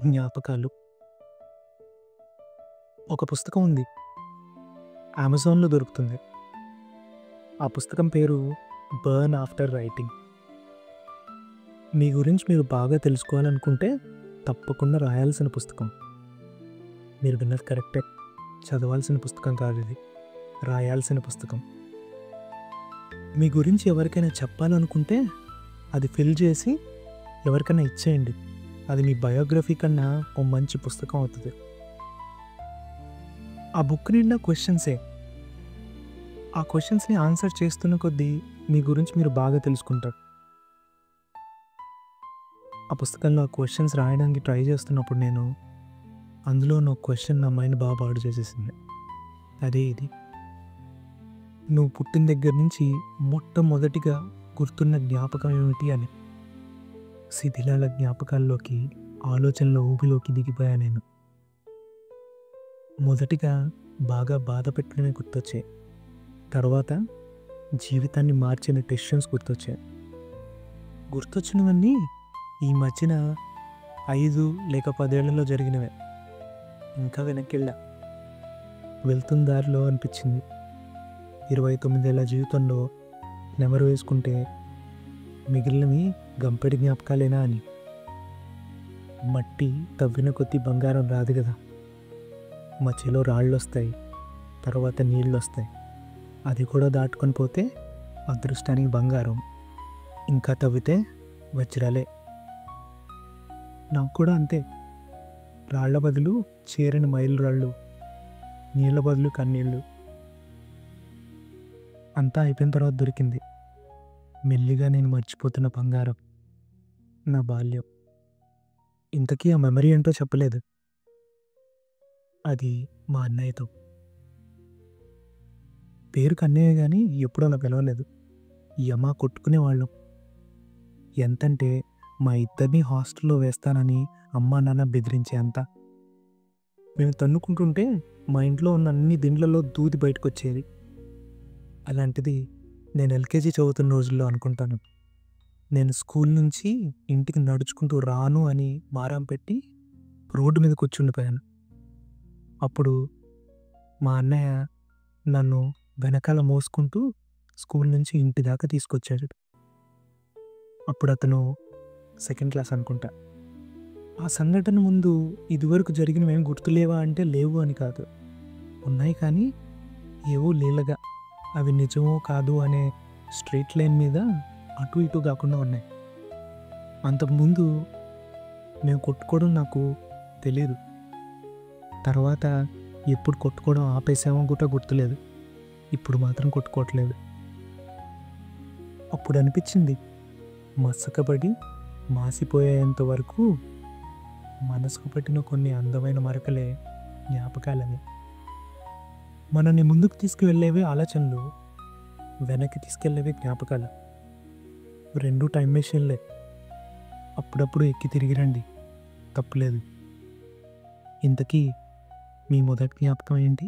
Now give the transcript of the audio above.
జ్ఞాపకాలు. ఒక పుస్తకం ఉంది. అమెజాన్‌లో దొరుకుతుంది. ఆ పుస్తకం పేరు 'బర్న్ ఆఫ్టర్ రైటింగ్'. మీ గురించి మీరు బాగా తెలుసుకోవాలనుకుంటే తప్పకుండా రాయాల్సిన పుస్తకం. మీరు విన్నది కరెక్టే. చదవాల్సిన పుస్తకం కాదిది. రాయాల్సిన పుస్తకం. మీ గురించి ఎవరికైనా చెప్పాలనుకుంటే అది ఫిల్ చేసి ఎవరికైనా ఇచ్చేయండి. అది మీ బయోగ్రఫీ కన్నా ఓ మంచి పుస్తకం అవుతుంది. ఆ బుక్ నిండా క్వెషన్సే. ఆ క్వెషన్స్‌ని ఆన్సర్ చేస్తున్న కొద్దీ మీ గురించి మీరు బాగా తెలుసుకుంటారు. ఆ పుస్తకంలో ఆ క్వెషన్స్ రాయడానికి ట్రై చేస్తున్నప్పుడు అందులో ఉన్న ఒక క్వెషన్ నా మైండ్ బాగా పాడు చేసేసింది. అదే ఇది. నువ్వు పుట్టిన దగ్గర నుంచి మొట్టమొదటిగా గుర్తున్న జ్ఞాపకం ఏమిటి అని. శిథిలాల జ్ఞాపకాల్లోకి, ఆలోచనల ఊబిలోకి దిగిపోయా నేను. మొదటిగా బాగా బాధ పెట్టినవి గుర్తొచ్చాయి. తర్వాత జీవితాన్ని మార్చిన డెసిషన్స్ గుర్తొచ్చాయి. గుర్తొచ్చినవన్నీ ఈ మధ్యన 5 లేక 10 ఏళ్లలో జరిగినవే. ఇంకా వెనక్కెళ్ళా. వెళ్తున్న దారిలో అనిపించింది 29 ఏళ్ల జీవితంలో నెమరు వేసుకుంటే మిగిలినవి గంపెడి జ్ఞాపకాలేనా అని. మట్టి తవ్విన కొద్దీ బంగారం రాదు కదా. మధ్యలో రాళ్ళొస్తాయి, తర్వాత నీళ్ళొస్తాయి. అది కూడా దాటుకొని పోతే అదృష్టానికి బంగారం, ఇంకా తవ్వితే వజ్రాలే. నాకు కూడా అంతే. రాళ్ల బదులు చేరని మైలు రాళ్ళు, నీళ్ళ బదులు కన్నీళ్ళు. అంతా అయిపోయిన తర్వాత దొరికింది మెల్లిగా నేను మర్చిపోతున్న బంగారం, నా బాల్యం. ఇంతకీ ఆ మెమరీ ఏంటో చెప్పలేదు. అది మా అన్నయ్యతో. పేరుకి అన్నయ్య కానీ ఎప్పుడూ అలా పిలవలేదు. యమా కొట్టుకునేవాళ్ళం. ఎంతంటే మా ఇద్దరిని హాస్టల్లో వేస్తానని అమ్మా నాన్న బెదిరించే అంత. మేము తన్నుకుంటుంటే మా ఇంట్లో ఉన్న అన్ని దిండ్లలో దూది బయటకు వచ్చేది. అలాంటిది నేను ఎల్కేజీ చదువుతున్న రోజుల్లో అనుకుంటాను. నేను స్కూల్ నుంచి ఇంటికి నడుచుకుంటూ రాను అని మారం పెట్టి రోడ్డు మీద కూర్చుండిపోయాను. అప్పుడు మా అన్నయ్య నన్ను వెనకాల మోసుకుంటూ స్కూల్ నుంచి ఇంటి దాకా తీసుకొచ్చాడు. అప్పుడు అతను సెకండ్ క్లాస్ అనుకుంటా. ఆ సంఘటన ముందు ఇదివరకు జరిగినవేం గుర్తులేవా అంటే లేవు అని కాదు, ఉన్నాయి. కానీ ఏవో లీలగా అవి నిజమో కాదు అనే స్ట్రెయిట్ లైన్ మీద అటు ఇటు కాకుండా ఉన్నాయి. అంతకుముందు మేము కొట్టుకోవడం నాకు తెలీదు. తర్వాత ఎప్పుడు కొట్టుకోవడం ఆపేసామో కూడా గుర్తులేదు. ఇప్పుడు మాత్రం కొట్టుకోవట్లేదు. అప్పుడు అనిపించింది మసకబడి మాసిపోయేంత వరకు మనసుకు పట్టిన కొన్ని అందమైన మరకలే జ్ఞాపకాలని. మనల్ని ముందుకు తీసుకువెళ్ళేవే ఆలోచనలు, వెనక్కి తీసుకెళ్ళేవే జ్ఞాపకాలు. రెండు టైం మెషిన్లే. అప్పుడప్పుడు ఎక్కి తిరిగి రండి, తప్పులేదు. ఇంతకీ మీ మొదటి జ్ఞాపకం ఏంటి?